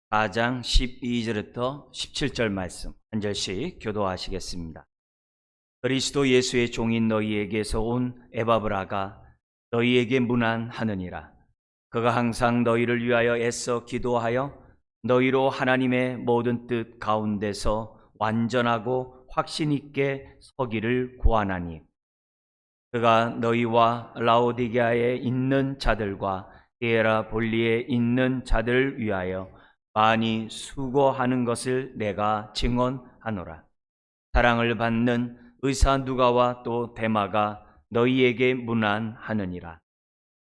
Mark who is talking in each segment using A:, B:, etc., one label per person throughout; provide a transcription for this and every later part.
A: 4장 12절부터 17절 말씀 한 절씩 교도하시겠습니다. 그리스도 예수의 종인 너희에게서 온 에바브라가 너희에게 문안하느니라. 그가 항상 너희를 위하여 애써 기도하여 너희로 하나님의 모든 뜻 가운데서 완전하고 확신 있게 서기를 구하나니, 그가 너희와 라오디게아에 있는 자들과 히에라볼리에 있는 자들을 위하여 많이 수고하는 것을 내가 증언하노라. 사랑을 받는 의사 누가와 또 데마가 너희에게 문안하느니라.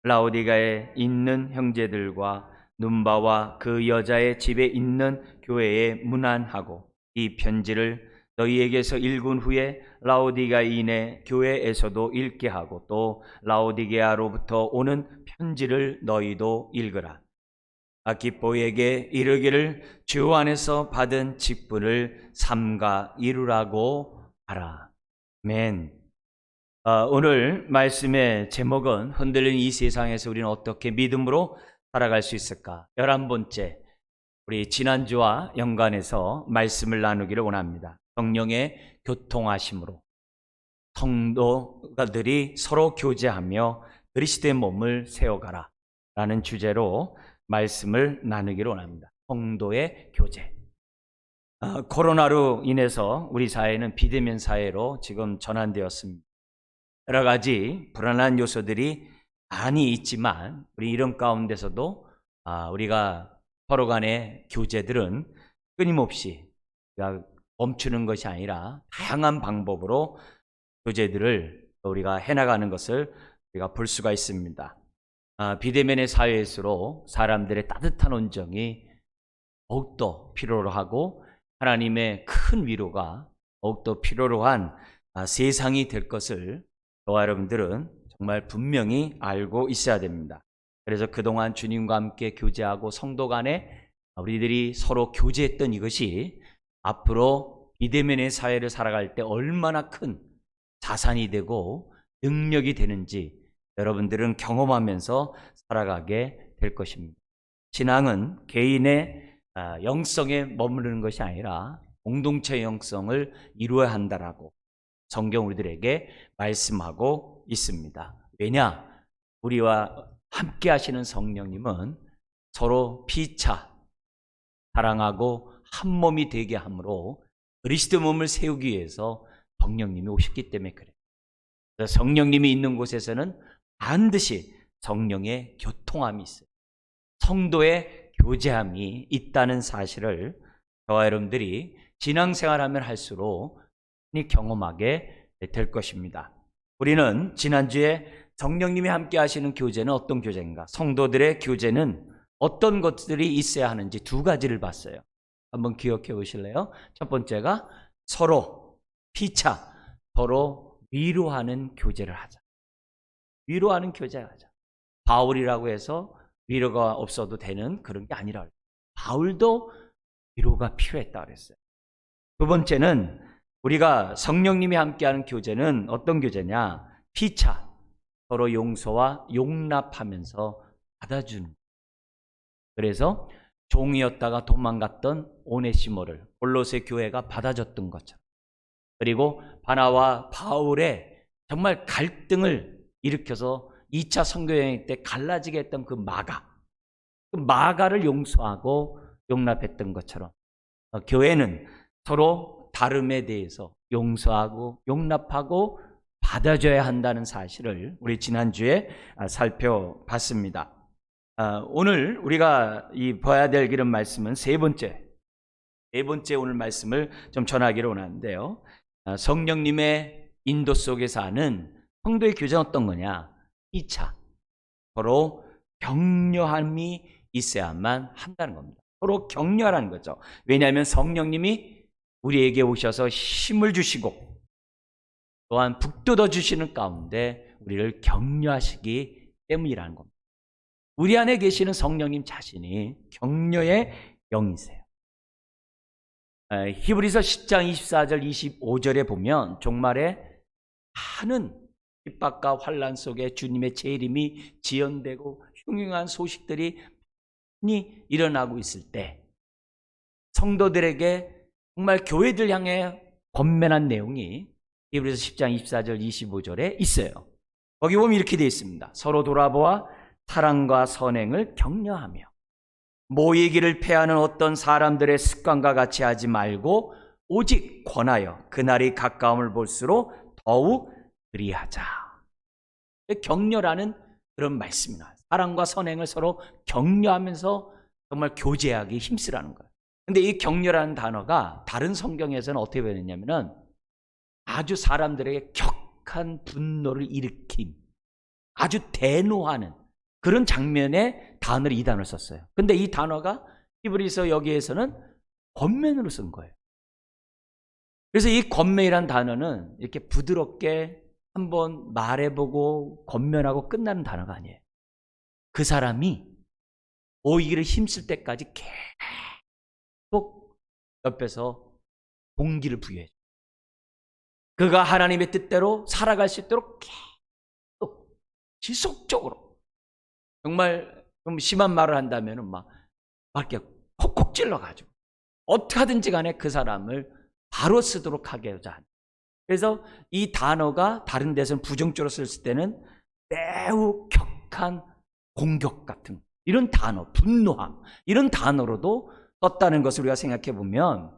A: 라오디게아에 있는 형제들과 눈바와 그 여자의 집에 있는 교회에 문안하고, 이 편지를 너희에게서 읽은 후에 라오디게아인의 교회에서도 읽게 하고, 또 라오디게아로부터 오는 편지를 너희도 읽으라. 아키포에게 이르기를 주 안에서 받은 직분을 삼가 이루라고 하라. 아멘. 오늘 말씀의 제목은 흔들리는 이 세상에서 우리는 어떻게 믿음으로 살아갈 수 있을까? 11번째, 우리 지난주와 연관해서 말씀을 나누기를 원합니다. 성령의 교통하심으로 성도들이 서로 교제하며 그리스도의 몸을 세워가라 라는 주제로 말씀을 나누기를 원합니다. 성도의 교제. 코로나로 인해서 우리 사회는 비대면 사회로 지금 전환되었습니다. 여러 가지 불안한 요소들이 많이 있지만, 우리 이런 가운데서도 우리가 서로 간의 교제들은 끊임없이 멈추는 것이 아니라 다양한 방법으로 교제들을 우리가 해나가는 것을 우리가 볼 수가 있습니다. 비대면의 사회일수록 사람들의 따뜻한 온정이 더욱더 필요로 하고, 하나님의 큰 위로가 더욱더 필요로 한 세상이 될 것을 저와 여러분들은 정말 분명히 알고 있어야 됩니다. 그래서 그동안 주님과 함께 교제하고 성도 간에 우리들이 서로 교제했던 이것이 앞으로 비대면의 사회를 살아갈 때 얼마나 큰 자산이 되고 능력이 되는지 여러분들은 경험하면서 살아가게 될 것입니다. 신앙은 개인의 영성에 머무르는 것이 아니라 공동체의 영성을 이루어야 한다라고 성경 우리들에게 말씀하고 있습니다. 왜냐? 우리와 함께 하시는 성령님은 서로 피차 사랑하고 한 몸이 되게 함으로 그리스도 몸을 세우기 위해서 성령님이 오셨기 때문에 그래요. 그래서 성령님이 있는 곳에서는 반드시 성령의 교통함이 있어요. 성도의 교제함이 있다는 사실을 저와 여러분들이 신앙생활하면 할수록 경험하게 될 것입니다. 우리는 지난주에 성령님이 함께 하시는 교제는 어떤 교제인가? 성도들의 교제는 어떤 것들이 있어야 하는지 두 가지를 봤어요. 한번 기억해 보실래요? 첫 번째가 서로 피차, 서로 위로하는 교제를 하자. 위로하는 교제를 하자. 바울이라고 해서 위로가 없어도 되는 그런 게 아니라, 바울도 위로가 필요했다 그랬어요. 두 번째는 우리가 성령님이 함께하는 교제는 어떤 교제냐? 피차, 서로 용서와 용납하면서 받아주는. 그래서 종이었다가 도망갔던 오네시모를 골로새 교회가 받아줬던 것처럼, 그리고 바나와 바울의 정말 갈등을 일으켜서 2차 선교여행 때 갈라지게 했던 그 마가를 용서하고 용납했던 것처럼, 교회는 서로 다름에 대해서 용서하고 용납하고 받아줘야 한다는 사실을 우리 지난주에 살펴봤습니다. 오늘 우리가 봐야 될 이런 말씀은 네 번째 오늘 말씀을 좀 전하기로 원하는데요. 성령님의 인도 속에서 하는 성도의 교제는 어떤 거냐? 2차, 서로 격려함이 있어야만 한다는 겁니다. 서로 격려하라는 거죠. 왜냐하면 성령님이 우리에게 오셔서 힘을 주시고 또한 북돋워 주시는 가운데 우리를 격려하시기 때문이라는 겁니다. 우리 안에 계시는 성령님 자신이 격려의 영이세요. 히브리서 10장 24절 25절에 보면 종말에 많은 핍박과 환난 속에 주님의 재림이 지연되고 흉흉한 소식들이 일어나고 있을 때 성도들에게 정말 교회들 향해 권면한 내용이 히브리서 10장 24절 25절에 있어요. 거기 보면 이렇게 되어 있습니다. 서로 돌아보아 사랑과 선행을 격려하며 모이기를 패하는 어떤 사람들의 습관과 같이 하지 말고 오직 권하여 그날이 가까움을 볼수록 더욱 그리하자. 격려라는 그런 말씀이나 사랑과 선행을 서로 격려하면서 정말 교제하기 힘쓰라는 거예요. 근데 이 격려라는 단어가 다른 성경에서는 어떻게 변했냐면은 아주 사람들에게 격한 분노를 일으킨 아주 대노하는 그런 장면의 단어를 이 단어를 썼어요. 근데 이 단어가 히브리서 여기에서는 권면으로 쓴 거예요. 그래서 이 권면이란 단어는 이렇게 부드럽게 한번 말해보고 권면하고 끝나는 단어가 아니에요. 그 사람이 모이기를 힘쓸 때까지 계속 옆에서 동기를 부여해줘. 그가 하나님의 뜻대로 살아갈 수 있도록 계속 지속적으로 정말 좀 심한 말을 한다면 막 이렇게 콕콕 찔러가지고 어떻게 하든지 간에 그 사람을 바로 쓰도록 하고자 한다. 그래서 이 단어가 다른 데서는 부정적으로 쓸 때는 매우 격한 공격 같은 이런 단어, 분노함 이런 단어로도 썼다는 것을 우리가 생각해 보면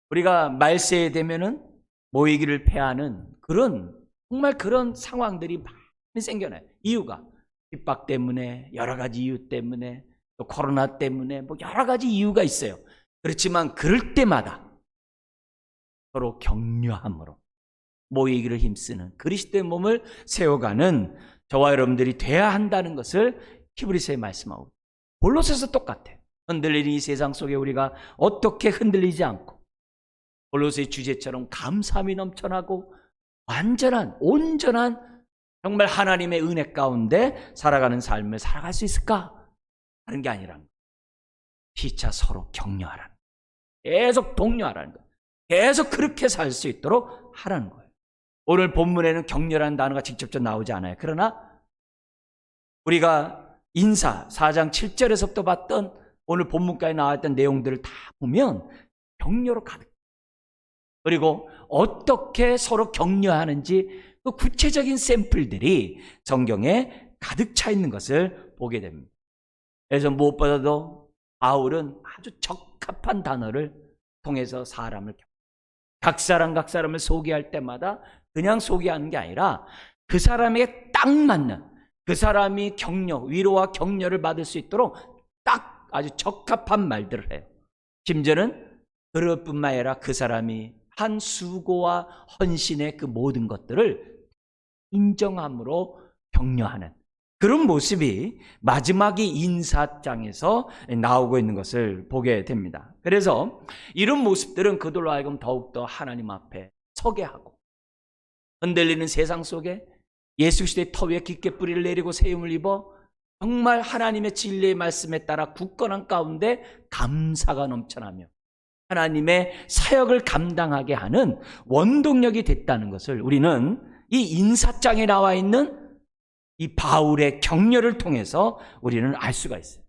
A: 우리가 말세에 되면은 모이기를 패하는 그런 정말 그런 상황들이 많이 생겨나요. 이유가 핍박 때문에 여러 가지 이유 때문에 또 코로나 때문에 뭐 여러 가지 이유가 있어요. 그렇지만 그럴 때마다 서로 격려함으로 모이기를 힘쓰는 그리스도의 몸을 세워가는 저와 여러분들이 돼야 한다는 것을 히브리서에 말씀하고 골로새서 똑같아요. 흔들리는 이 세상 속에 우리가 어떻게 흔들리지 않고 골로새의 주제처럼 감사함이 넘쳐나고 완전한 온전한 정말 하나님의 은혜 가운데 살아가는 삶을 살아갈 수 있을까 하는 게 아니라는 거예요. 피차 서로 격려하라는 거예요. 계속 독려하라는 거예요. 계속 그렇게 살 수 있도록 하라는 거예요. 오늘 본문에는 격려라는 단어가 직접적으로 나오지 않아요. 그러나 우리가 인사 4장 7절에서부터 봤던 오늘 본문까지 나왔던 내용들을 다 보면 격려로 가득. 그리고 어떻게 서로 격려하는지 그 구체적인 샘플들이 성경에 가득 차 있는 것을 보게 됩니다. 그래서 무엇보다도 바울은 아주 적합한 단어를 통해서 사람을 각 사람을 소개할 때마다 그냥 소개하는 게 아니라 그 사람에게 딱 맞는 그 사람이 격려, 위로와 격려를 받을 수 있도록 딱 아주 적합한 말들을 해요. 심지어는 그럴 뿐만 아니라 그 사람이 한 수고와 헌신의 그 모든 것들을 인정함으로 격려하는 그런 모습이 마지막이 인사장에서 나오고 있는 것을 보게 됩니다. 그래서 이런 모습들은 그들로 하여금 더욱더 하나님 앞에 서게 하고 흔들리는 세상 속에 예수 그리스도의 터 위에 깊게 뿌리를 내리고 세움을 입어 정말 하나님의 진리의 말씀에 따라 굳건한 가운데 감사가 넘쳐나며 하나님의 사역을 감당하게 하는 원동력이 됐다는 것을 우리는 이 인사장에 나와 있는 이 바울의 격려를 통해서 우리는 알 수가 있어요.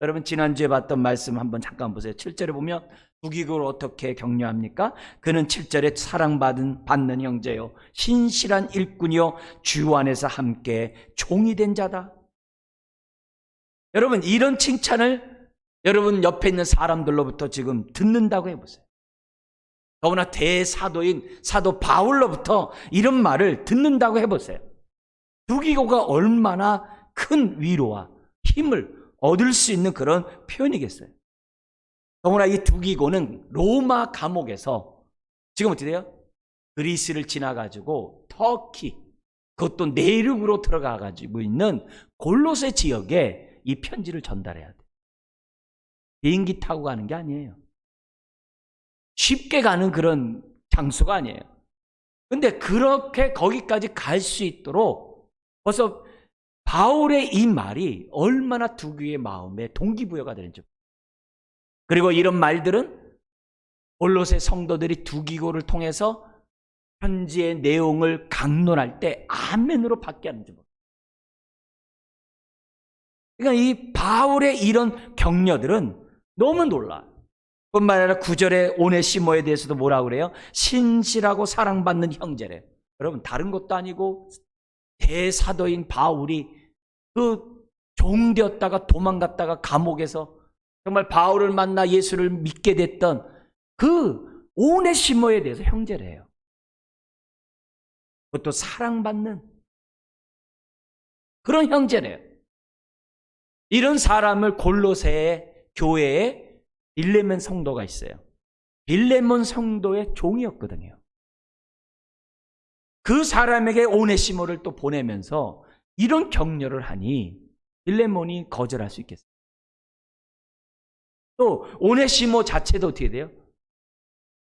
A: 여러분 지난주에 봤던 말씀 한번 잠깐 보세요. 7절에 보면 북이국을 어떻게 격려합니까? 그는 7절에 사랑받는 형제요 신실한 일꾼이요 주 안에서 함께 종이 된 자다. 여러분 이런 칭찬을 여러분 옆에 있는 사람들로부터 지금 듣는다고 해보세요. 더구나 대사도인 사도 바울로부터 이런 말을 듣는다고 해보세요. 두기고가 얼마나 큰 위로와 힘을 얻을 수 있는 그런 표현이겠어요. 더구나 이 두기고는 로마 감옥에서 지금 어떻게 돼요? 그리스를 지나가지고 터키 그것도 내륙으로 들어가가지고 있는 골로새 지역에 이 편지를 전달해야 돼요. 비행기 타고 가는 게 아니에요. 쉽게 가는 그런 장소가 아니에요. 근데 그렇게 거기까지 갈 수 있도록 벌써 바울의 이 말이 얼마나 두기의 마음에 동기부여가 되는지. 그리고 이런 말들은 골로새 성도들이 두기고를 통해서 편지의 내용을 강론할 때 아멘으로 받게 하는지 모르겠어요. 그러니까 이 바울의 이런 격려들은 너무 놀라요. 뿐만 아니라 9절에 오네시모에 대해서도 뭐라고 그래요? 신실하고 사랑받는 형제래요. 여러분, 다른 것도 아니고 대사도인 바울이 그 종되었다가 도망갔다가 감옥에서 정말 바울을 만나 예수를 믿게 됐던 그 오네시모에 대해서 형제래요. 그것도 사랑받는 그런 형제래요. 이런 사람을 골로새 교회에 빌레몬 성도가 있어요. 빌레몬 성도의 종이었거든요. 그 사람에게 오네시모를 또 보내면서 이런 격려를 하니 빌레몬이 거절할 수 있겠어요? 또 오네시모 자체도 어떻게 돼요?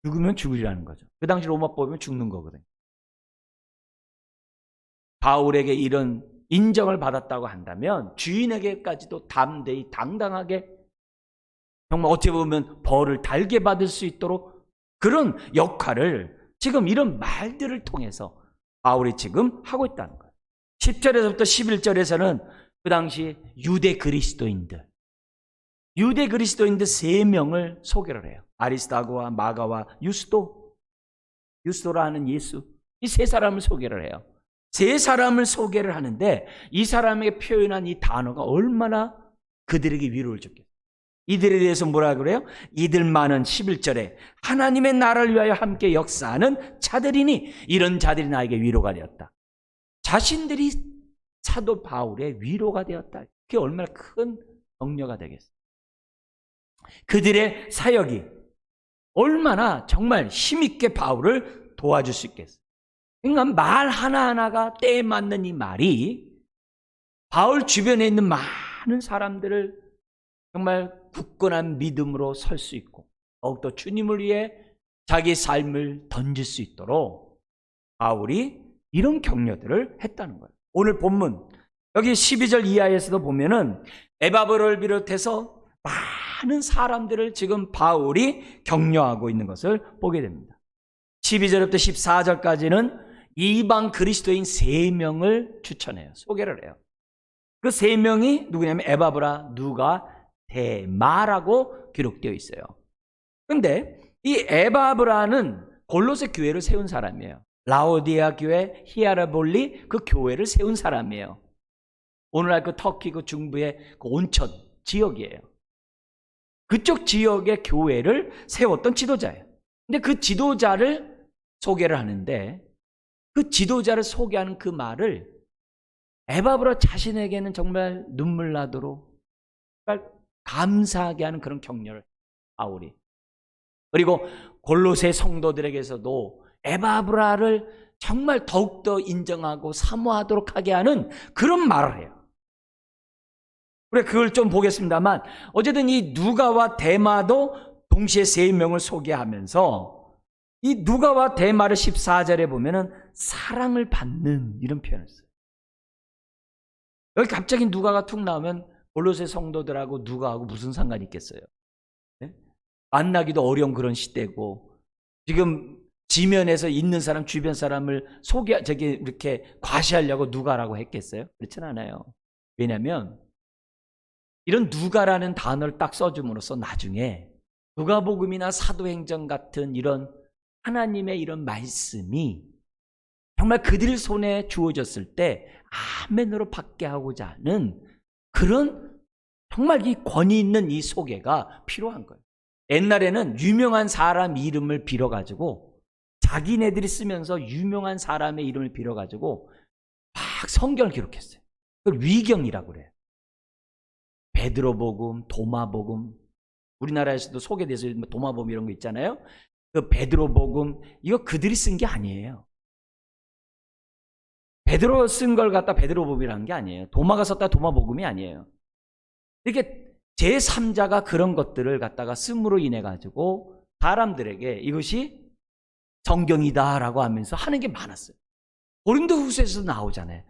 A: 죽으면 죽으리라는 거죠. 그 당시 로마법이면 죽는 거거든요. 바울에게 이런 인정을 받았다고 한다면 주인에게까지도 담대히 당당하게 정말 어찌 보면 벌을 달게 받을 수 있도록 그런 역할을 지금 이런 말들을 통해서 바울이 지금 하고 있다는 거예요. 10절에서부터 11절에서는 그 당시 유대 그리스도인들 3명을 소개를 해요. 아리스다고와 마가와 유스도라 하는 예수, 이 세 사람을 소개를 해요. 세 사람을 소개를 하는데 이 사람에게 표현한 이 단어가 얼마나 그들에게 위로를 줬겠어요. 이들에 대해서 뭐라 그래요? 이들만은 11절에 하나님의 나라를 위하여 함께 역사하는 자들이니 이런 자들이 나에게 위로가 되었다. 자신들이 사도 바울의 위로가 되었다. 그게 얼마나 큰 격려가 되겠어요. 그들의 사역이 얼마나 정말 힘있게 바울을 도와줄 수 있겠어요. 그러니까 말 하나하나가 때에 맞는 이 말이 바울 주변에 있는 많은 사람들을 정말 굳건한 믿음으로 설 수 있고 더욱더 주님을 위해 자기 삶을 던질 수 있도록 바울이 이런 격려들을 했다는 거예요. 오늘 본문 여기 12절 이하에서도 보면은 에바브를 비롯해서 많은 사람들을 지금 바울이 격려하고 있는 것을 보게 됩니다. 12절부터 14절까지는 이방 그리스도인 3명을 추천해요. 소개를 해요. 그 3명이 누구냐면 에바브라, 누가, 데마라고 기록되어 있어요. 그런데 이 에바브라는 골로새 교회를 세운 사람이에요. 라오디아 교회, 히아라볼리 그 교회를 세운 사람이에요. 오늘날 그 터키 그 중부의 그 온천 지역이에요. 그쪽 지역의 교회를 세웠던 지도자예요. 근데 그 지도자를 소개를 하는데 그 지도자를 소개하는 그 말을 에바브라 자신에게는 정말 눈물 나도록 정말 감사하게 하는 그런 격려를 바울이. 그리고 골로새 성도들에게서도 에바브라를 정말 더욱더 인정하고 사모하도록 하게 하는 그런 말을 해요. 그래, 그걸 좀 보겠습니다만 어쨌든 이 누가와 데마도 동시에 3명을 소개하면서 이 누가와 데마를 14절에 보면은 사랑을 받는 이런 표현을 써요. 여기 갑자기 누가가 툭 나오면 골로새 성도들하고 누가하고 무슨 상관이 있겠어요? 네? 만나기도 어려운 그런 시대고 지금 지면에서 있는 사람 주변 사람을 이렇게 과시하려고 누가라고 했겠어요? 그렇진 않아요. 왜냐하면 이런 누가라는 단어를 딱 써줌으로써 나중에 누가복음이나 사도행전 같은 이런 하나님의 이런 말씀이 정말 그들 손에 주어졌을 때 아멘으로 받게 하고자 하는 그런 정말 이 권위 있는 이 소개가 필요한 거예요. 옛날에는 유명한 사람 이름을 빌어가지고 자기네들이 쓰면서 유명한 사람의 이름을 빌어가지고 막 성경을 기록했어요. 그걸 위경이라고 그래요. 베드로복음, 도마복음, 우리나라에서도 소개돼서 도마복음 이런 거 있잖아요. 그 베드로복음 이거 그들이 쓴 게 아니에요. 베드로 쓴 걸 갖다 베드로복음이라는 게 아니에요. 도마가 썼다 도마복음이 아니에요. 이렇게 제3자가 그런 것들을 갖다가 씀으로 인해 가지고 사람들에게 이것이 성경이다라고 하면서 하는 게 많았어요. 고린도후서에서도 나오잖아요.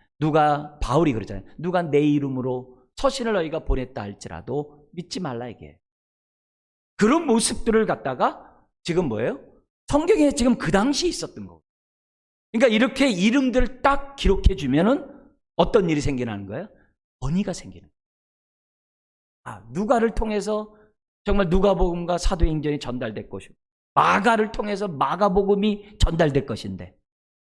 A: 바울이 그러잖아요. 누가 내 이름으로 서신을 너희가 보냈다 할지라도 믿지 말라 이게. 그런 모습들을 갖다가 지금 뭐예요? 성경에 지금 그 당시 있었던 거고. 그러니까 이렇게 이름들을 딱 기록해 주면은 어떤 일이 생기는 거예요? 권위가 생기는 거예요. 누가를 통해서 정말 누가복음과 사도행전이 전달될 것이고 마가를 통해서 마가복음이 전달될 것인데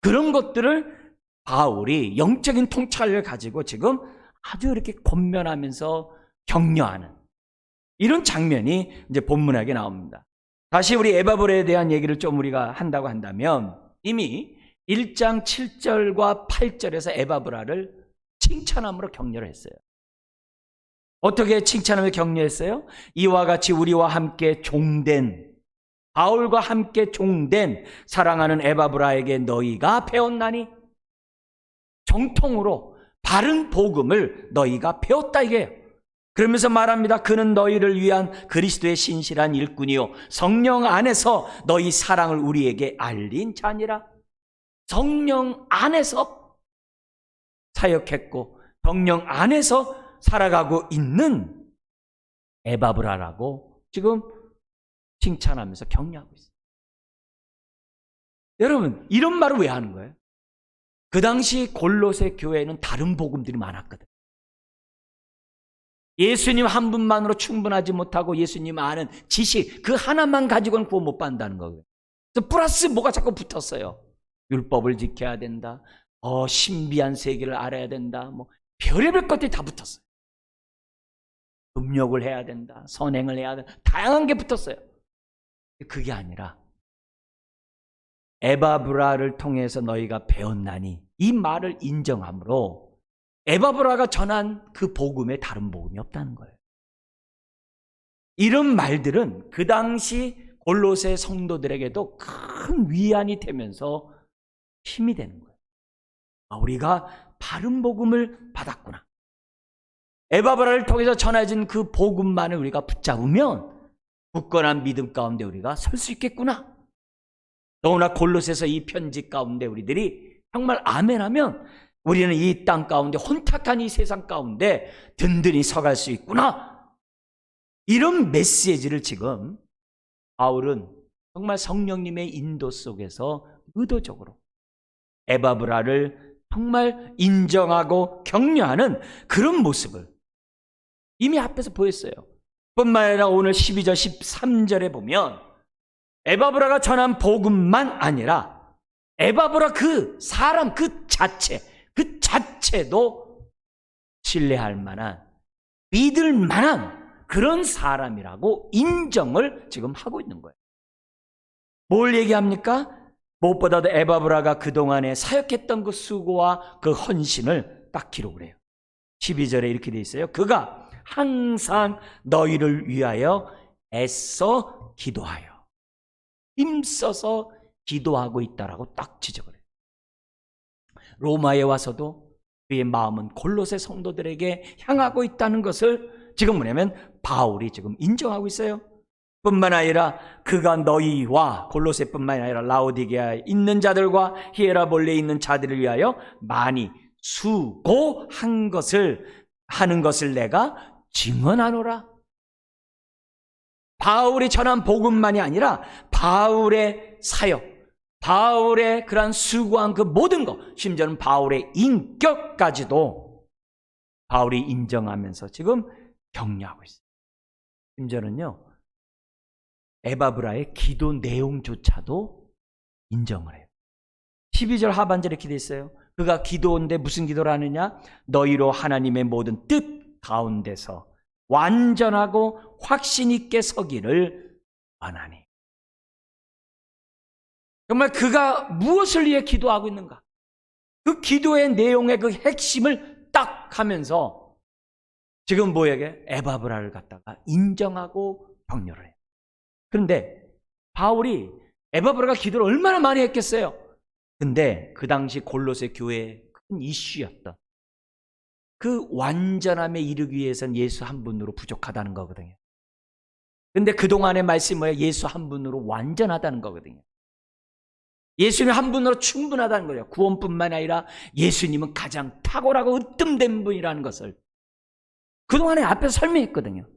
A: 그런 것들을 바울이 영적인 통찰을 가지고 지금 아주 이렇게 권면하면서 격려하는 이런 장면이 이제 본문하게 나옵니다. 다시 우리 에바브라에 대한 얘기를 좀 우리가 한다고 한다면 이미 1장 7절과 8절에서 에바브라를 칭찬함으로 격려를 했어요. 어떻게 칭찬하며 격려했어요? 이와 같이 우리와 함께 종된 바울과 함께 종된 사랑하는 에바브라에게 너희가 배웠나니 정통으로 바른 복음을 너희가 배웠다 이게요. 그러면서 말합니다. 그는 너희를 위한 그리스도의 신실한 일꾼이요 성령 안에서 너희 사랑을 우리에게 알린 자니라. 성령 안에서 사역했고 성령 안에서 살아가고 있는 에바브라라고 지금 칭찬하면서 격려하고 있어요. 여러분 이런 말을 왜 하는 거예요? 그 당시 골로새 교회에는 다른 복음들이 많았거든요. 예수님 한 분만으로 충분하지 못하고 예수님 아는 지식 그 하나만 가지고는 구원 못 받는다는 거예요. 그래서 플러스 뭐가 자꾸 붙었어요. 율법을 지켜야 된다. 신비한 세계를 알아야 된다. 뭐 별의별 것들이 다 붙었어요. 음욕을 해야 된다. 선행을 해야 된다. 다양한 게 붙었어요. 그게 아니라 에바브라를 통해서 너희가 배웠나니 이 말을 인정함으로 에바브라가 전한 그 복음에 다른 복음이 없다는 거예요. 이런 말들은 그 당시 골로새 성도들에게도 큰 위안이 되면서 힘이 되는 거예요. 우리가 바른 복음을 받았구나. 에바브라를 통해서 전해진 그 복음만을 우리가 붙잡으면 굳건한 믿음 가운데 우리가 설 수 있겠구나. 더구나 골로새서 이 편지 가운데 우리들이 정말 아멘하면 우리는 이 땅 가운데 혼탁한 이 세상 가운데 든든히 서갈 수 있구나. 이런 메시지를 지금 바울은 정말 성령님의 인도 속에서 의도적으로 에바브라를 정말 인정하고 격려하는 그런 모습을 이미 앞에서 보였어요. 뿐만 아니라 오늘 12절 13절에 보면 에바브라가 전한 복음만 아니라 에바브라 그 사람 그 자체도 신뢰할 만한 믿을 만한 그런 사람이라고 인정을 지금 하고 있는 거예요. 뭘 얘기합니까? 무엇보다도 에바브라가 그동안에 사역했던 그 수고와 그 헌신을 딱 기록을 해요. 12절에 이렇게 돼 있어요. 그가 항상 너희를 위하여 애써 기도하여 힘써서 기도하고 있다라고 딱 지적을 해요. 로마에 와서도 그의 마음은 골로새 성도들에게 향하고 있다는 것을 지금 뭐냐면 바울이 지금 인정하고 있어요. 뿐만 아니라 그가 너희와 골로새뿐만 아니라 라오디게아에 있는 자들과 히에라볼레에 있는 자들을 위하여 많이 수고한 것을 하는 것을 내가 증언하노라. 바울이 전한 복음만이 아니라 바울의 사역, 바울의 그러한 수고한 그 모든 것, 심지어는 바울의 인격까지도 바울이 인정하면서 지금 격려하고 있어요. 심지어는요 에바브라의 기도 내용조차도 인정을 해요. 12절 하반절에 이렇게 돼 있어요. 그가 기도인데 무슨 기도를 하느냐? 너희로 하나님의 모든 뜻 가운데서 완전하고 확신 있게 서기를 원하니. 정말 그가 무엇을 위해 기도하고 있는가? 그 기도의 내용의 그 핵심을 딱 하면서 지금 뭐에게? 에바브라를 갖다가 인정하고 격려를 해요. 그런데 바울이 에바브라가 기도를 얼마나 많이 했겠어요? 근데 그 당시 골로새 교회의 큰 이슈였던 그 완전함에 이르기 위해서는 예수 한 분으로 부족하다는 거거든요. 근데 그동안의 말씀이 뭐예요? 예수 한 분으로 완전하다는 거거든요. 예수님 한 분으로 충분하다는 거예요. 구원뿐만 아니라 예수님은 가장 탁월하고 으뜸된 분이라는 것을 그동안에 앞에서 설명했거든요.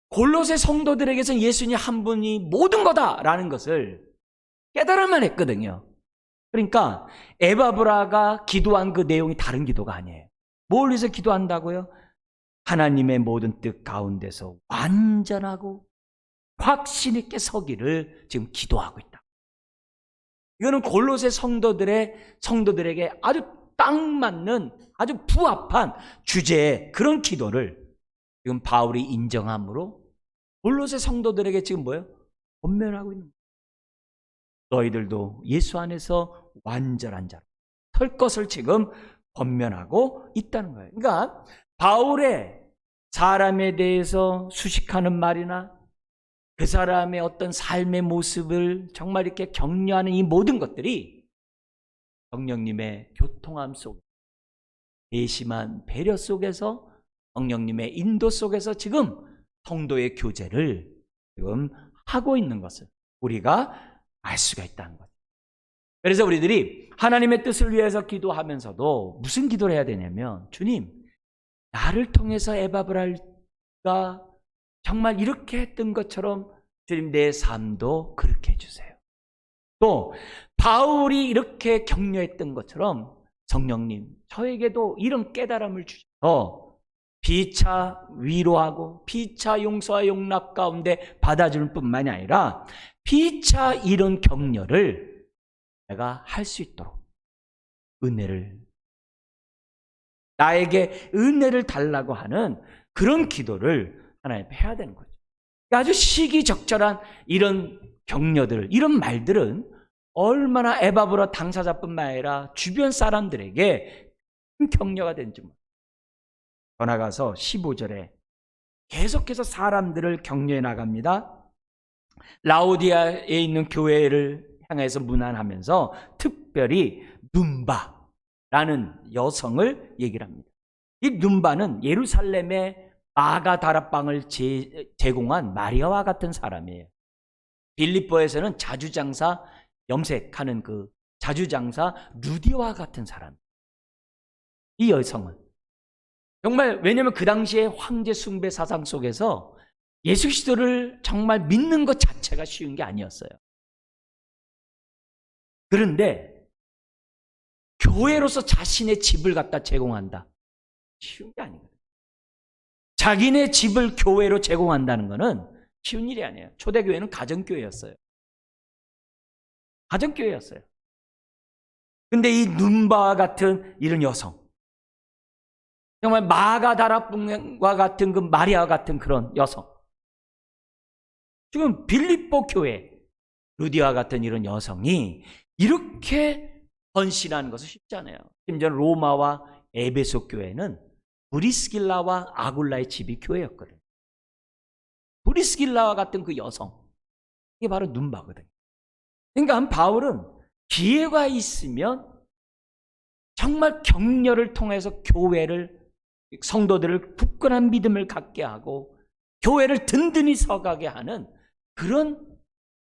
A: 골로새 성도들에게서는 예수님 한 분이 모든 거다라는 것을 깨달을만 했거든요. 그러니까 에바브라가 기도한 그 내용이 다른 기도가 아니에요. 뭘 위해서 기도한다고요? 하나님의 모든 뜻 가운데서 완전하고 확신 있게 서기를 지금 기도하고 있다. 이거는 골로새 성도들에게 아주 딱 맞는 아주 부합한 주제의 그런 기도를 지금 바울이 인정함으로 골로새 성도들에게 지금 뭐예요? 권면하고 있는 거예요. 너희들도 예수 안에서 완전한 자로 설 것을 지금 권면하고 있다는 거예요. 그러니까 바울의 사람에 대해서 수식하는 말이나 그 사람의 어떤 삶의 모습을 정말 이렇게 격려하는 이 모든 것들이 성령님의 교통함 속에, 대심한 배려 속에서, 성령님의 인도 속에서 지금 성도의 교제를 지금 하고 있는 것을 우리가 알 수가 있다는 거죠. 그래서 우리들이 하나님의 뜻을 위해서 기도하면서도 무슨 기도를 해야 되냐면, 주님, 나를 통해서 에바브라가 정말 이렇게 했던 것처럼 주님 내 삶도 그렇게 해주세요. 또 바울이 이렇게 격려했던 것처럼 성령님 저에게도 이런 깨달음을 주셔서 피차 위로하고 피차 용서와 용납 가운데 받아주는 뿐만이 아니라 피차 이런 격려를 내가 할 수 있도록 나에게 은혜를 달라고 하는 그런 기도를 하나님 해야 되는 거죠. 아주 시기적절한 이런 격려들, 이런 말들은 얼마나 에바브라 당사자뿐만 아니라 주변 사람들에게 큰 격려가 되는지 몰라요. 더 나아가서 15절에 계속해서 사람들을 격려해 나갑니다. 라오디아에 있는 교회를 향해서 문안하면서 특별히 눈바라는 여성을 얘기를 합니다. 이 눈바는 예루살렘의 마가 다락방을 제공한 마리아와 같은 사람이에요. 빌립보에서는 자주장사 염색하는 그 자주장사 루디와 같은 사람. 이 여성은 정말, 왜냐하면 그 당시에 황제 숭배 사상 속에서 예수 그리스도를 정말 믿는 것 자체가 쉬운 게 아니었어요. 그런데 교회로서 자신의 집을 갖다 제공한다, 쉬운 게 아니거든요. 자기네 집을 교회로 제공한다는 것은 쉬운 일이 아니에요. 초대교회는 가정교회였어요. 가정교회였어요. 근데 이 눈바와 같은 이런 여성, 정말 마가다락방과 같은 그 마리아와 같은 그런 여성, 지금 빌립보 교회 루디와 같은 이런 여성이 이렇게 헌신하는 것은 쉽지 않아요. 심지어 로마와 에베소 교회는 브리스길라와 아굴라의 집이 교회였거든요. 브리스길라와 같은 그 여성, 이게 바로 눈바거든요. 그러니까 바울은 기회가 있으면 정말 격려를 통해서 교회를, 성도들을 굳건한 믿음을 갖게 하고 교회를 든든히 서가게 하는 그런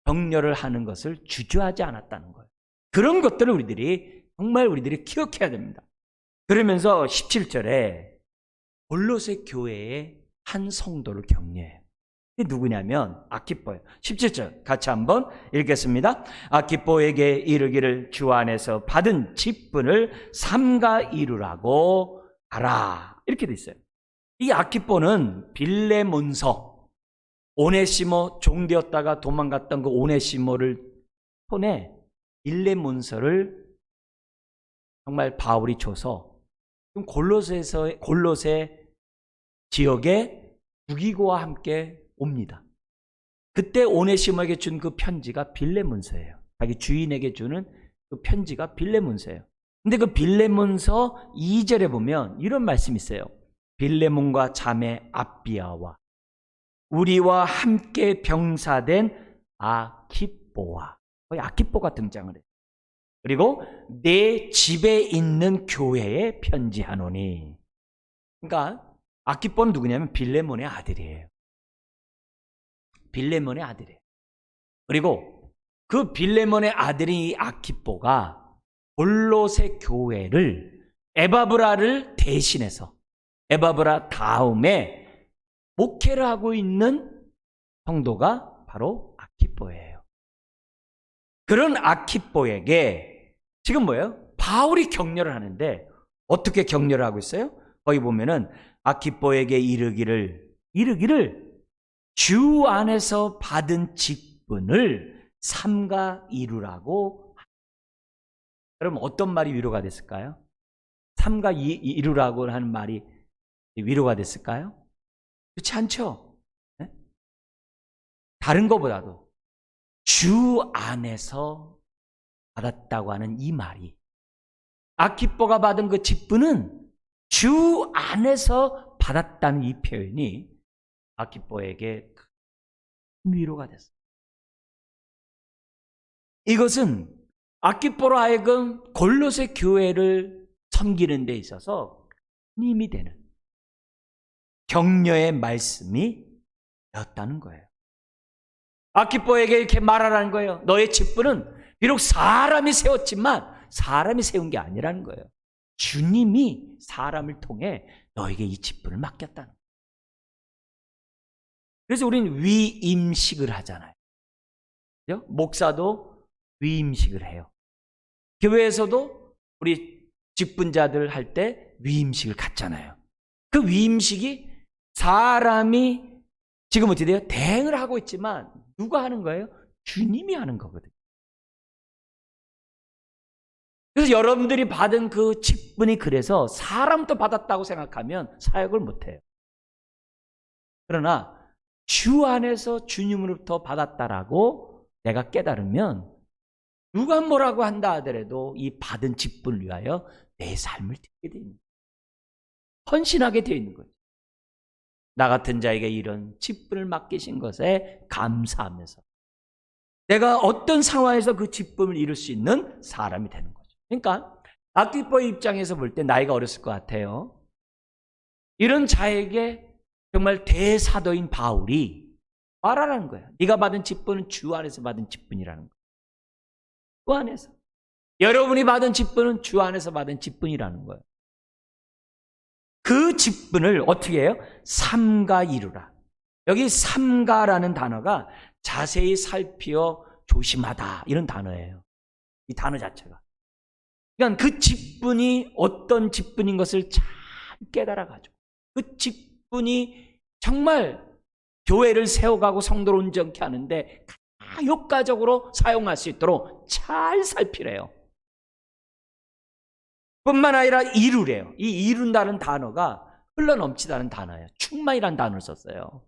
A: 격려를 하는 것을 주저하지 않았다는 거예요. 그런 것들을 우리들이 기억해야 됩니다. 그러면서 17절에 골로새 교회의 한 성도를 격려해요. 이게 누구냐면 아키뽀예요. 17절 같이 한번 읽겠습니다. 아키뽀에게 이르기를 주 안에서 받은 직분을 삼가 이루라고 하라. 이렇게 돼 있어요. 이 아키뽀는 빌레몬서, 오네시모 종되었다가 도망갔던 그 오네시모를 손에 빌레몬서를 정말 바울이 줘서 골로새 지역에 부기고와 함께 옵니다. 그때 오네시모에게 준 그 편지가 빌레몬서예요. 자기 주인에게 주는 그 편지가 빌레몬서예요. 근데 그 빌레몬서 2절에 보면 이런 말씀이 있어요. 빌레몬과 자매 아비아와 우리와 함께 병사된 아키뽀와, 거의 아키뽀가 등장을 해요. 그리고 내 집에 있는 교회에 편지하노니. 그러니까 아키뽀는 누구냐면 빌레몬의 아들이에요. 빌레몬의 아들이에요. 그리고 그 빌레몬의 아들이 아키뽀가 골로새 교회를, 에바브라를 대신해서 에바브라 다음에 목회를 하고 있는 성도가 바로 아키뽀예요. 그런 아키뽀에게 지금 뭐예요? 바울이 격려를 하는데 어떻게 격려를 하고 있어요? 거기 보면은 아키뽀에게 이르기를 주 안에서 받은 직분을 삼가 이루라고. 그럼 어떤 말이 위로가 됐을까요? 삼가 이루라고 하는 말이 위로가 됐을까요? 그렇지 않죠? 네? 다른 것보다도 주 안에서 받았다고 하는 이 말이, 아키뽀가 받은 그 직분은 주 안에서 받았다는 이 표현이 아키뽀에게 큰 위로가 됐어요. 이것은 아키뽀로 하여금 골로새 교회를 섬기는 데 있어서 큰 힘이 되는 격려의 말씀이 되었다는 거예요. 아키뽀에게 이렇게 말하라는 거예요. 너의 직분은 비록 사람이 세웠지만 사람이 세운 게 아니라는 거예요. 주님이 사람을 통해 너에게 이 직분을 맡겼다는 거예요. 그래서 우리는 위임식을 하잖아요. 그죠? 목사도 위임식을 해요. 교회에서도 우리 직분자들 할 때 위임식을 갖잖아요. 그 위임식이 사람이 지금 어떻게 돼요? 대행을 하고 있지만 누가 하는 거예요? 주님이 하는 거거든요. 그래서 여러분들이 받은 그 직분이 그래서 사람도 받았다고 생각하면 사역을 못해요. 그러나 주 안에서 주님으로부터 받았다라고 내가 깨달으면 누가 뭐라고 한다 하더라도 이 받은 직분을 위하여 내 삶을 드리게 되어 있는 거예요. 헌신하게 되어 있는 거죠. 나 같은 자에게 이런 직분을 맡기신 것에 감사하면서 내가 어떤 상황에서 그 직분을 이룰 수 있는 사람이 되는 거죠. 그러니까 아키뽀의 입장에서 볼 때 나이가 어렸을 것 같아요. 이런 자에게 정말 대사도인 바울이 말하라는 거예요. 네가 받은 직분은 주 안에서 받은 직분이라는 거예요. 주 안에서. 여러분이 받은 직분은 주 안에서 받은 직분이라는 거예요. 그 직분을 어떻게 해요? 삼가 이루라. 여기 삼가라는 단어가 자세히 살피어 조심하다 이런 단어예요. 이 단어 자체가. 그러니까 그 직분이 어떤 직분인 것을 잘 깨달아가지고 그 직분이 정말 교회를 세워가고 성도를 온전케 하는데 가장 효과적으로 사용할 수 있도록 잘 살피래요. 뿐만 아니라 이루래요. 이 이룬다는 단어가 흘러넘치다는 단어예요. 충만이라는 단어를 썼어요.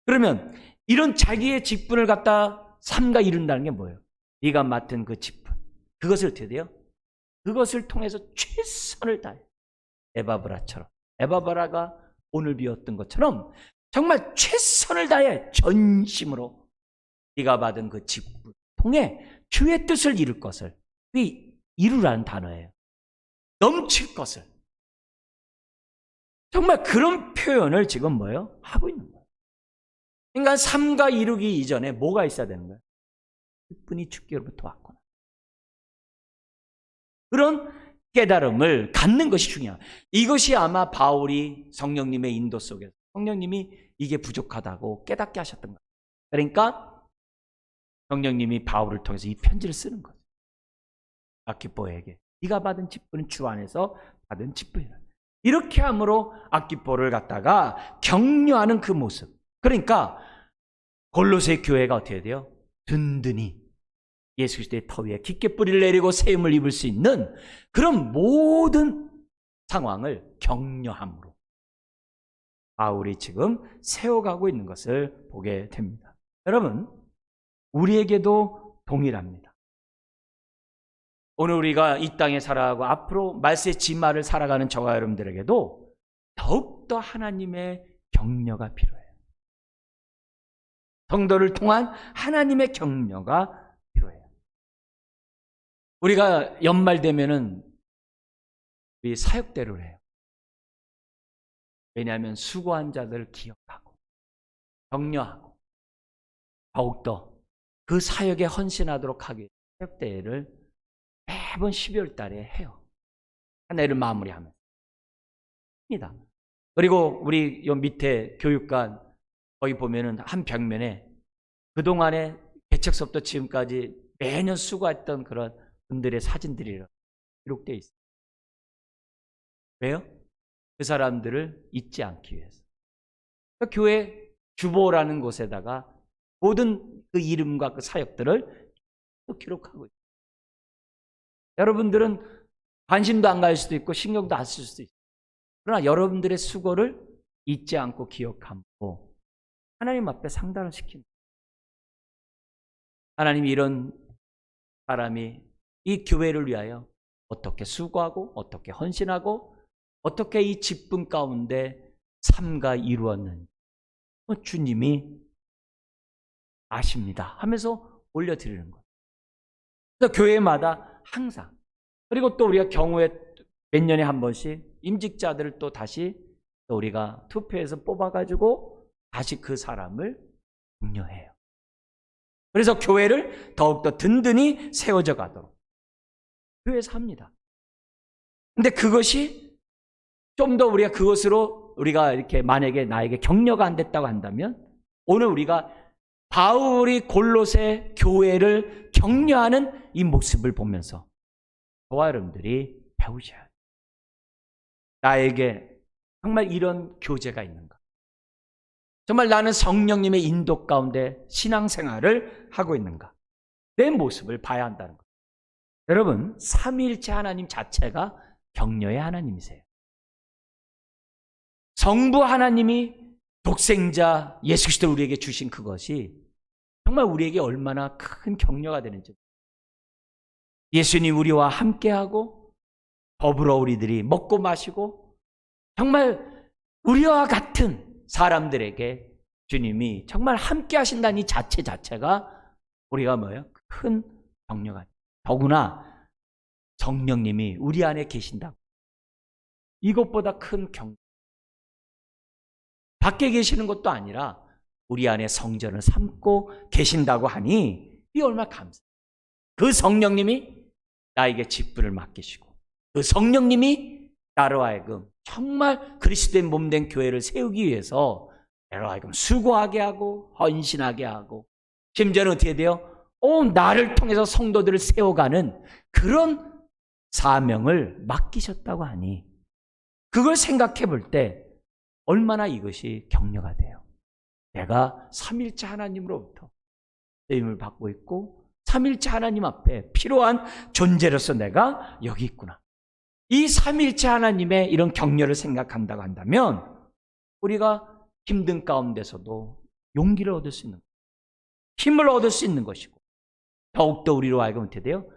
A: 그러면 이런 자기의 직분을 갖다 삼가 이룬다는 게 뭐예요? 네가 맡은 그 직분, 그것을 어떻게 돼요? 그것을 통해서 최선을 다해. 에바브라처럼, 에바브라가 오늘 비웠던 것처럼 정말 최선을 다해 전심으로 네가 받은 그 직분을 통해 주의 뜻을 이룰 것을, 이루라는 단어예요. 넘칠 것을. 정말 그런 표현을 지금 뭐예요? 하고 있는 거예요. 그러니까 삼가 이루기 이전에 뭐가 있어야 되는 거예요? 직분이 주께로부터 왔구나. 그런 깨달음을 갖는 것이 중요해요. 이것이 아마 바울이 성령님의 인도 속에서 성령님이 이게 부족하다고 깨닫게 하셨던 거예요. 그러니까 성령님이 바울을 통해서 이 편지를 쓰는 거예요. 아키뽀에게 네가 받은 직분은 주 안에서 받은 직분이다. 이렇게 함으로 아키뽀를 갖다가 격려하는 그 모습. 그러니까 골로새 교회가 어떻게 돼요? 든든히 예수 그리스도의 터 위에 깊게 뿌리를 내리고 세움을 입을 수 있는 그런 모든 상황을 격려함으로 바울이 지금 세워가고 있는 것을 보게 됩니다. 여러분, 우리에게도 동일합니다. 오늘 우리가 이 땅에 살아가고 앞으로 말세의 진마를 살아가는 저와 여러분들에게도 더욱더 하나님의 격려가 필요해요. 성도를 통한 하나님의 격려가 필요해요. 우리가 연말 되면은 우리 사역대로를 해요. 왜냐하면 수고한 자들 기억하고 격려하고 더욱더 그 사역에 헌신하도록 하기 위해 사역대회를 매번 12월 달에 해요. 한 해를 마무리하면서 합니다. 그리고 우리 요 밑에 교육관 거기 보면은 한 벽면에 그동안에 개척서부터 지금까지 매년 수고했던 그런 분들의 사진들이 기록되어 있어요. 왜요? 그 사람들을 잊지 않기 위해서. 그러니까 교회 주보라는 곳에다가 모든 그 이름과 그 사역들을 기록하고 있어요. 여러분들은 관심도 안 갈 수도 있고 신경도 안 쓸 수도 있어요. 그러나 여러분들의 수고를 잊지 않고 기억하고 하나님 앞에 상달을 시키는 거예요. 하나님이 이런 사람이 이 교회를 위하여 어떻게 수고하고 어떻게 헌신하고 어떻게 이 기쁨 가운데 삶과 이루었는지 주님이 아십니다 하면서 올려드리는 거예요. 그래서 교회마다 항상, 그리고 또 우리가 경우에 몇 년에 한 번씩 임직자들을 또 다시 또 우리가 투표해서 뽑아가지고 다시 그 사람을 격려해요. 그래서 교회를 더욱더 든든히 세워져 가도록 교회에서 합니다. 근데 그것이 좀 더 우리가 그것으로 우리가 이렇게 만약에 나에게 격려가 안 됐다고 한다면 오늘 우리가 바울이 골로새 교회를 격려하는 이 모습을 보면서 저와 여러분들이 배우셔야 돼요. 나에게 정말 이런 교제가 있는가? 정말 나는 성령님의 인도 가운데 신앙생활을 하고 있는가? 내 모습을 봐야 한다는 거예요. 여러분, 삼위일체 하나님 자체가 격려의 하나님이세요. 성부 하나님이 독생자 예수 그리스도를 우리에게 주신 그것이 정말 우리에게 얼마나 큰 격려가 되는지. 예수님 우리와 함께하고 더불어 우리들이 먹고 마시고 정말 우리와 같은 사람들에게 주님이 정말 함께 하신다는 이 자체가 우리가 뭐예요? 큰 격려가. 더구나 성령님이 우리 안에 계신다. 이것보다 큰 격려. 밖에 계시는 것도 아니라 우리 안에 성전을 삼고 계신다고 하니 이 얼마나 감사해요. 그 성령님이 나에게 직분을 맡기시고 그 성령님이 나로 하여금 정말 그리스도의 몸된 교회를 세우기 위해서 나로 하여금 수고하게 하고 헌신하게 하고 심지어는 어떻게 돼요? 나를 통해서 성도들을 세워가는 그런 사명을 맡기셨다고 하니 그걸 생각해 볼 때 얼마나 이것이 격려가 돼요. 내가 삼일체 하나님으로부터 쓰임을 받고 있고 삼일체 하나님 앞에 필요한 존재로서 내가 여기 있구나. 이 삼일체 하나님의 이런 격려를 생각한다고 한다면 우리가 힘든 가운데서도 용기를 얻을 수 있는, 힘을 얻을 수 있는 것이고 더욱더 우리로 하여금 어떻게 돼요?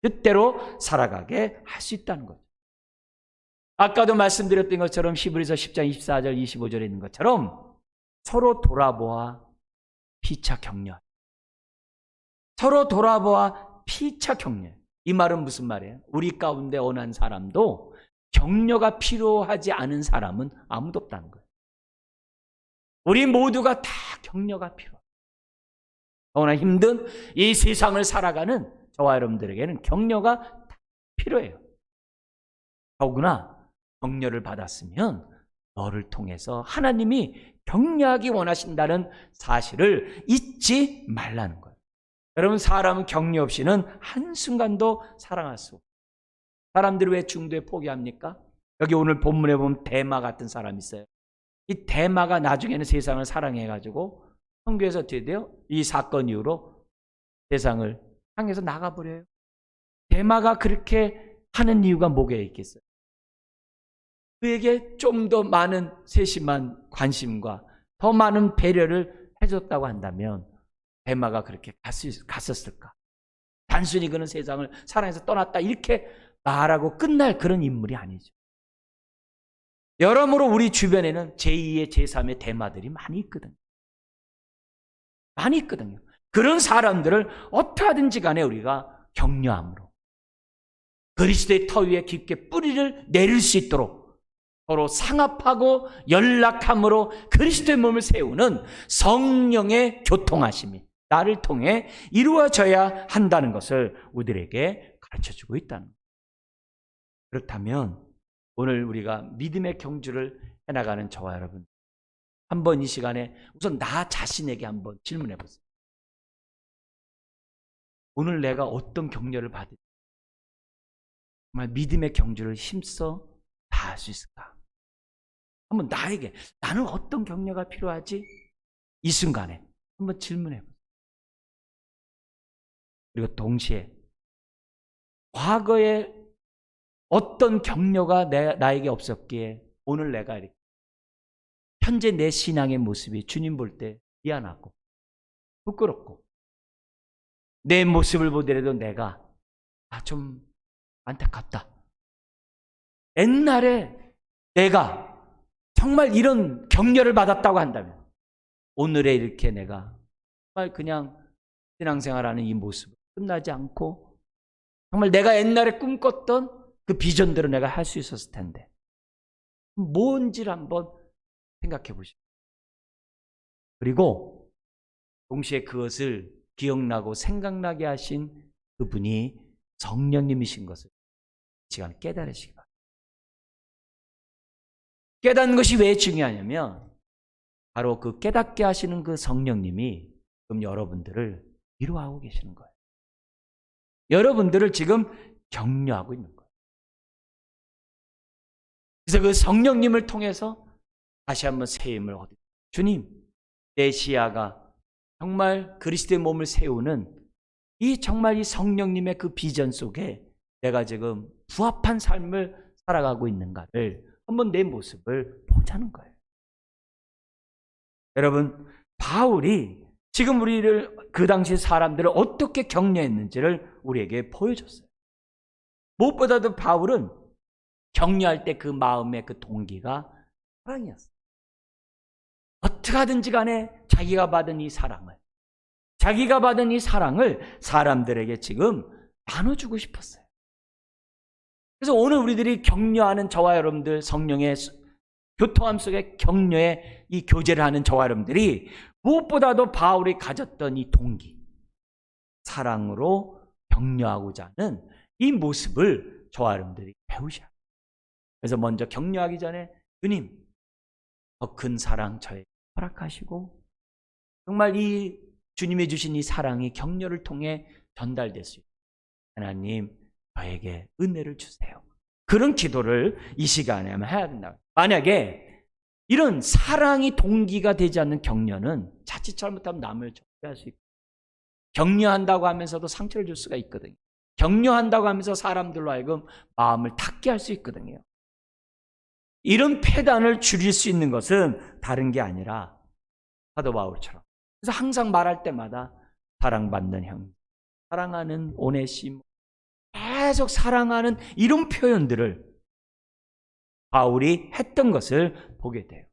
A: 뜻대로 살아가게 할 수 있다는 거죠. 아까도 말씀드렸던 것처럼 히브리서 10장 24절 25절에 있는 것처럼 서로 돌아보아 피차 격려. 서로 돌아보아 피차 격려. 이 말은 무슨 말이에요? 우리 가운데 어느 한 사람도 격려가 필요하지 않은 사람은 아무도 없다는 거예요. 우리 모두가 다 격려가 필요해요. 너무나 힘든 이 세상을 살아가는 저와 여러분들에게는 격려가 필요해요. 더구나 격려를 받았으면 너를 통해서 하나님이 격려하기 원하신다는 사실을 잊지 말라는 거예요. 여러분, 사람은 격려 없이는 한순간도 사랑할 수 없어요. 사람들이 왜 중도에 포기합니까? 여기 오늘 본문에 보면 대마 같은 사람이 있어요. 이 대마가 나중에는 세상을 사랑해가지고 성경에서 어떻게 돼요? 이 사건 이후로 세상을 향해서 나가버려요. 대마가 그렇게 하는 이유가 뭐가 있겠어요? 그에게 좀 더 많은 세심한 관심과 더 많은 배려를 해줬다고 한다면 대마가 그렇게 갔었을까? 단순히 그는 세상을 사랑해서 떠났다 이렇게 말하고 끝날 그런 인물이 아니죠. 여러모로 우리 주변에는 제2의 제3의 대마들이 많이 있거든요. 많이 있거든요. 그런 사람들을 어떻게 하든지 간에 우리가 격려함으로 그리스도의 터 위에 깊게 뿌리를 내릴 수 있도록 서로 상합하고 연락함으로 그리스도의 몸을 세우는 성령의 교통하심이 나를 통해 이루어져야 한다는 것을 우리들에게 가르쳐주고 있다는 거예요. 그렇다면 오늘 우리가 믿음의 경주를 해나가는 저와 여러분, 한번 이 시간에 우선 나 자신에게 한번 질문해 보세요. 오늘 내가 어떤 격려를 받을지 정말 믿음의 경주를 힘써 다 할 수 있을까? 한번 나에게 나는 어떤 격려가 필요하지? 이 순간에 한번 질문해 보세요. 그리고 동시에 과거에 어떤 격려가 나에게 없었기에 오늘 내가 이렇게 현재 내 신앙의 모습이 주님 볼 때 미안하고 부끄럽고 내 모습을 보더라도 내가 좀 안타깝다. 옛날에 내가 정말 이런 격려를 받았다고 한다면 오늘에 이렇게 내가 정말 그냥 신앙생활하는 이 모습 끝나지 않고 정말 내가 옛날에 꿈꿨던 그 비전대로 내가 할 수 있었을 텐데 뭔지를 한번 생각해 보시고 그리고 동시에 그것을 기억나고 생각나게 하신 그분이 성령님이신 것을 이 시간 깨달으시기 바랍니다. 깨닫는 것이 왜 중요하냐면 바로 그 깨닫게 하시는 그 성령님이 지금 여러분들을 위로하고 계시는 거예요. 여러분들을 지금 격려하고 있는 거예요. 그래서 그 성령님을 통해서 다시 한번 새 힘을 얻으세요. 주님, 내 시야가 정말 그리스도의 몸을 세우는 정말 이 성령님의 그 비전 속에 내가 지금 부합한 삶을 살아가고 있는가를 한번 내 모습을 보자는 거예요. 여러분, 바울이 지금 우리를 그 당시 사람들을 어떻게 격려했는지를 우리에게 보여줬어요. 무엇보다도 바울은 격려할 때 그 마음의 그 동기가 사랑이었어요. 어떻게 하든지 간에 자기가 받은 이 사랑을 사람들에게 지금 나눠주고 싶었어요. 그래서 오늘 우리들이 격려하는 저와 여러분들 성령의 교통함 속에 격려의 이 교제를 하는 저와 여러분들이 무엇보다도 바울이 가졌던 이 동기, 사랑으로 격려하고자 하는 이 모습을 저와 여러분들이 배우셔야 합니다. 그래서 먼저 격려하기 전에 주님, 더 큰 사랑 저에게 허락하시고 정말 이 주님이 주신 이 사랑이 격려를 통해 전달될 수 있도록 하나님 저에게 은혜를 주세요. 그런 기도를 이 시간에 해야 된다. 만약에 이런 사랑이 동기가 되지 않는 격려는 자칫 잘못하면 남을 적대할 수 있고 격려한다고 하면서도 상처를 줄 수가 있거든요. 격려한다고 하면서 사람들로 하여금 마음을 닫게 할 수 있거든요. 이런 폐단을 줄일 수 있는 것은 다른 게 아니라 사도 바울처럼 그래서 항상 말할 때마다 사랑받는 형, 사랑하는 오네시모, 계속 사랑하는 이런 표현들을 바울이 했던 것을 보게 돼요.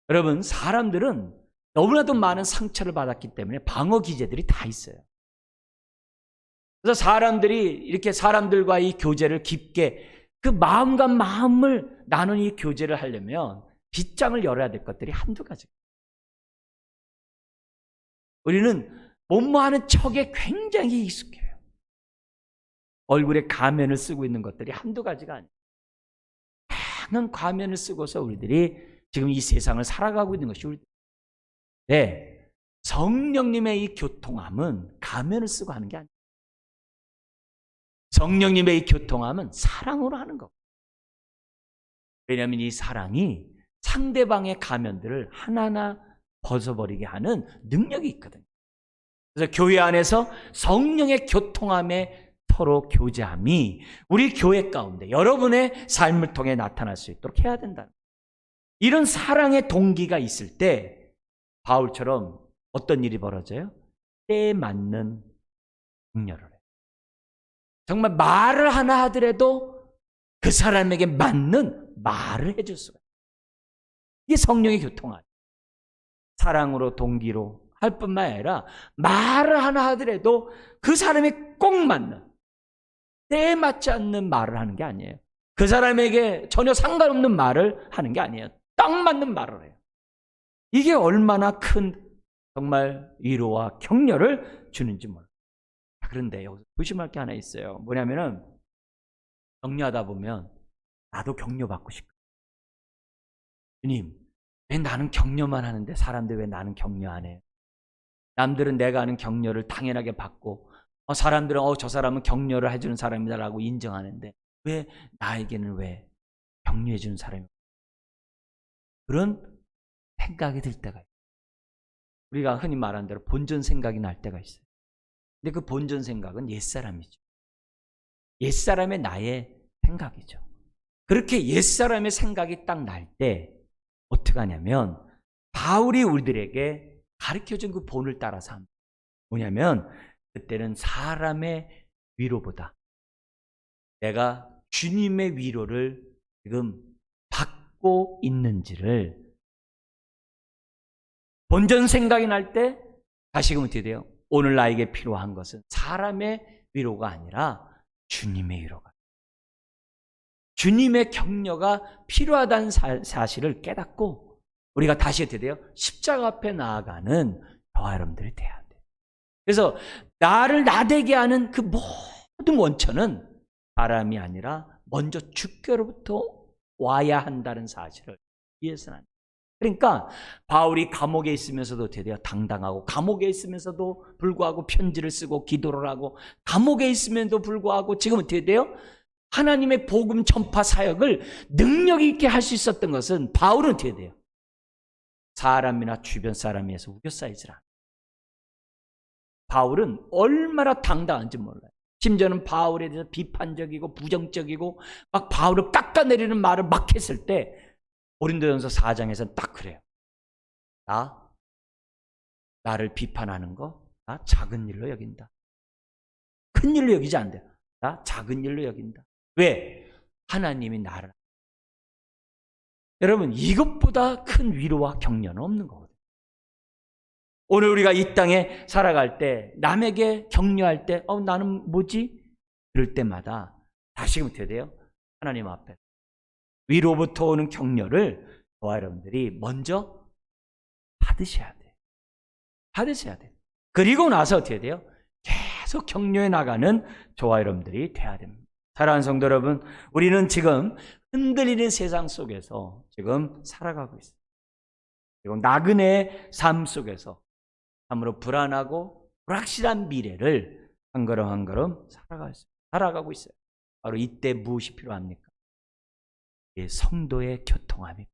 A: 여러분, 사람들은 너무나도 많은 상처를 받았기 때문에 방어 기제들이 다 있어요. 그래서 사람들이 이렇게 사람들과 이 교제를 깊게 그 마음과 마음을 나눈 이 교제를 하려면 빗장을 열어야 될 것들이 한두 가지. 우리는 뭐뭐하는 척에 굉장히 익숙해요. 얼굴에 가면을 쓰고 있는 것들이 한두 가지가 아니에요. 다양한 가면을 쓰고서 우리들이 지금 이 세상을 살아가고 있는 것이 우리. 네, 성령님의 이 교통함은 가면을 쓰고 하는 게 아니에요. 성령님의 이 교통함은 사랑으로 하는 거예요. 왜냐하면 이 사랑이 상대방의 가면들을 하나하나 벗어버리게 하는 능력이 있거든요. 그래서 교회 안에서 성령의 교통함에 서로 교제함이 우리 교회 가운데 여러분의 삶을 통해 나타날 수 있도록 해야 된다. 이런 사랑의 동기가 있을 때 바울처럼 어떤 일이 벌어져요? 때에 맞는 격려를 해요. 정말 말을 하나 하더라도 그 사람에게 맞는 말을 해줄 수가 있어요. 이게 성령의 교통함. 사랑으로 동기로 할 뿐만 아니라 말을 하나 하더라도 그 사람에 꼭 맞는 때에 맞지 않는 말을 하는 게 아니에요. 그 사람에게 전혀 상관없는 말을 하는 게 아니에요. 딱 맞는 말을 해요. 이게 얼마나 큰 정말 위로와 격려를 주는지 몰라요. 그런데 여기서 조심할 게 하나 있어요. 뭐냐면은 격려하다 보면 나도 격려받고 싶고 주님, 왜 나는 격려만 하는데 사람들 왜 나는 격려 안 해요? 남들은 내가 하는 격려를 당연하게 받고 사람들은 저 사람은 격려를 해주는 사람이다라고 인정하는데 왜 나에게는 왜 격려해 주는 사람이 그런 생각이 들 때가 있어요. 우리가 흔히 말하는 대로 본전 생각이 날 때가 있어요. 근데 그 본전 생각은 옛사람이죠. 옛사람의 나의 생각이죠. 그렇게 옛사람의 생각이 딱 날 때 어떻게 하냐면 바울이 우리들에게 가르쳐준 그 본을 따라서 합니다. 뭐냐면 그때는 사람의 위로보다 내가 주님의 위로를 지금 받고 있는지를 본전 생각이 날 때 다시금 어떻게 돼요? 오늘 나에게 필요한 것은 사람의 위로가 아니라 주님의 위로가, 주님의 격려가 필요하다는 사실을 깨닫고 우리가 다시 어떻게 돼요? 십자가 앞에 나아가는 저와 여러분들이 돼야 돼요. 그래서 나를 나대게 하는 그 모든 원천은 사람이 아니라 먼저 주께로부터 와야 한다는 사실을 이해해서는 안 돼요. 그러니까 바울이 감옥에 있으면서도 어떻게 돼요? 당당하고, 감옥에 있으면서도 불구하고 편지를 쓰고 기도를 하고, 감옥에 있으면서도 불구하고 지금 어떻게 돼요? 하나님의 복음 전파 사역을 능력 있게 할 수 있었던 것은 바울은 어떻게 돼요? 사람이나 주변 사람에서 우겨싸이질 않아요. 바울은 얼마나 당당한지 몰라요. 심지어는 바울에 대해서 비판적이고 부정적이고 막 바울을 깎아내리는 말을 막 했을 때 고린도전서 4장에서는 딱 그래요. 나를 비판하는 거 나 작은 일로 여긴다. 큰 일로 여기지 않는다. 나 작은 일로 여긴다. 왜? 하나님이 나를. 여러분, 이것보다 큰 위로와 격려는 없는 거거든요. 오늘 우리가 이 땅에 살아갈 때 남에게 격려할 때 나는 뭐지? 그럴 때마다 다시금 어떻게 돼요? 하나님 앞에 위로부터 오는 격려를 저와 여러분들이 먼저 받으셔야 돼요. 받으셔야 돼요. 그리고 나서 어떻게 돼요? 계속 격려해 나가는 저와 여러분들이 돼야 됩니다. 사랑하는 성도 여러분, 우리는 지금 흔들리는 세상 속에서 지금 살아가고 있어요. 그리고 나그네의 삶 속에서 참으로 불안하고 불확실한 미래를 한 걸음 한 걸음 살아가고 있어요. 바로 이때 무엇이 필요합니까? 성도의 교통함이,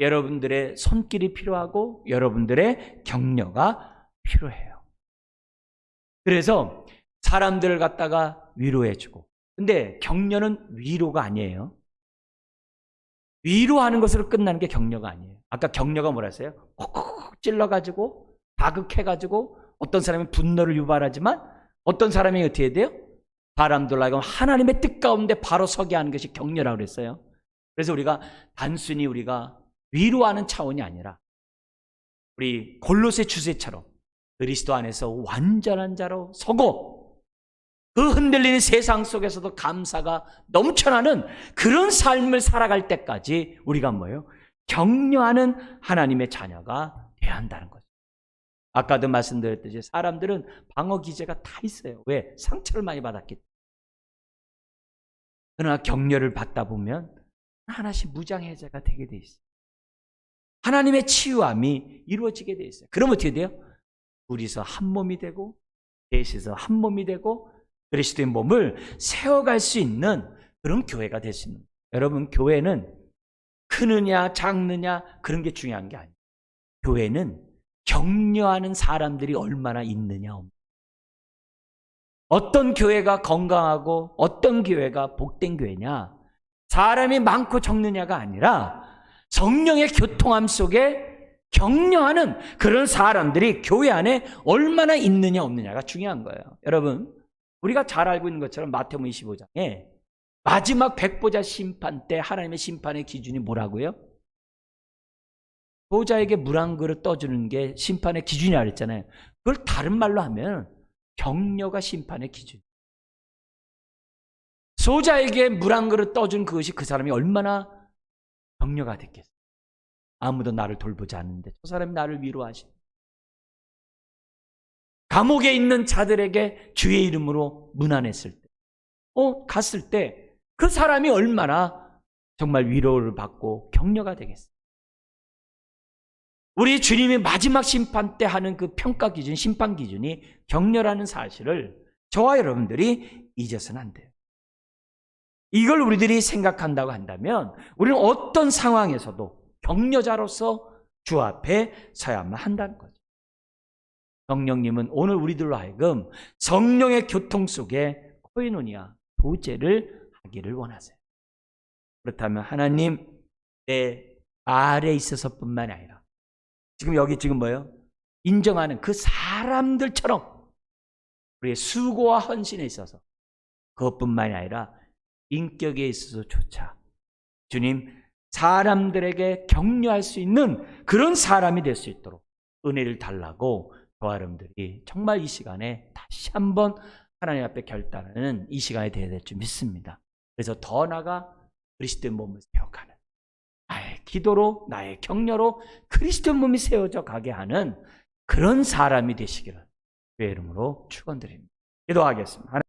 A: 여러분들의 손길이 필요하고 여러분들의 격려가 필요해요. 그래서 사람들을 갖다가 위로해주고, 근데 격려는 위로가 아니에요. 위로하는 것으로 끝나는 게 격려가 아니에요. 아까 격려가 뭐라 했어요? 콕콕 찔러가지고 자극해가지고 어떤 사람이 분노를 유발하지만 어떤 사람이 어떻게 돼요? 바람들로 하여금 하나님의 뜻 가운데 바로 서게 하는 것이 격려라고 그랬어요. 그래서 우리가 단순히 우리가 위로하는 차원이 아니라 우리 골로새 주제처럼 그리스도 안에서 완전한 자로 서고 그 흔들리는 세상 속에서도 감사가 넘쳐나는 그런 삶을 살아갈 때까지 우리가 뭐예요? 격려하는 하나님의 자녀가 되어야 한다는 거죠. 아까도 말씀드렸듯이 사람들은 방어 기제가 다 있어요. 왜? 상처를 많이 받았기 때문에. 그러나 격려를 받다 보면 하나씩 무장해제가 되게 돼 있어요. 하나님의 치유함이 이루어지게 돼 있어요. 그럼 어떻게 돼요? 둘이서 한 몸이 되고 셋이서 한 몸이 되고 그리스도의 몸을 세워갈 수 있는 그런 교회가 될 수 있는 거예요. 여러분, 교회는 크느냐 작느냐 그런 게 중요한 게 아니에요. 교회는 격려하는 사람들이 얼마나 있느냐. 어떤 교회가 건강하고 어떤 교회가 복된 교회냐, 사람이 많고 적느냐가 아니라 성령의 교통함 속에 격려하는 그런 사람들이 교회 안에 얼마나 있느냐 없느냐가 중요한 거예요. 여러분, 우리가 잘 알고 있는 것처럼 마태복음 25장에 마지막 백보자 심판 때 하나님의 심판의 기준이 뭐라고요? 소자에게 물 한 그릇 떠주는 게 심판의 기준이라고 그랬잖아요. 그걸 다른 말로 하면 격려가 심판의 기준. 소자에게 물 한 그릇 떠준 그것이 그 사람이 얼마나 격려가 됐겠어요. 아무도 나를 돌보지 않는데 저 사람이 나를 위로하시. 감옥에 있는 자들에게 주의 이름으로 문안했을 때, 갔을 때 그 사람이 얼마나 정말 위로를 받고 격려가 되겠어요. 우리 주님이 마지막 심판 때 하는 그 평가 기준, 심판 기준이 격려라는 사실을 저와 여러분들이 잊어서는 안 돼요. 이걸 우리들이 생각한다고 한다면 우리는 어떤 상황에서도 격려자로서 주 앞에 서야만 한다는 거죠. 성령님은 오늘 우리들로 하여금 성령의 교통 속에 코이노니아, 교제를 하기를 원하세요. 그렇다면 하나님, 내 말에 있어서뿐만 아니라 지금 여기 뭐예요? 인정하는 그 사람들처럼 우리의 수고와 헌신에 있어서 그것뿐만이 아니라 인격에 있어서조차 주님, 사람들에게 격려할 수 있는 그런 사람이 될 수 있도록 은혜를 달라고 저와 여러분들이 정말 이 시간에 다시 한번 하나님 앞에 결단하는 이 시간이 되어야 될 줄 믿습니다. 그래서 더 나아가 그리스도의 몸을 세워가는, 나의 기도로, 나의 격려로 그리스도의 몸이 세워져 가게 하는 그런 사람이 되시기를 주의 이름으로 축원드립니다. 기도하겠습니다.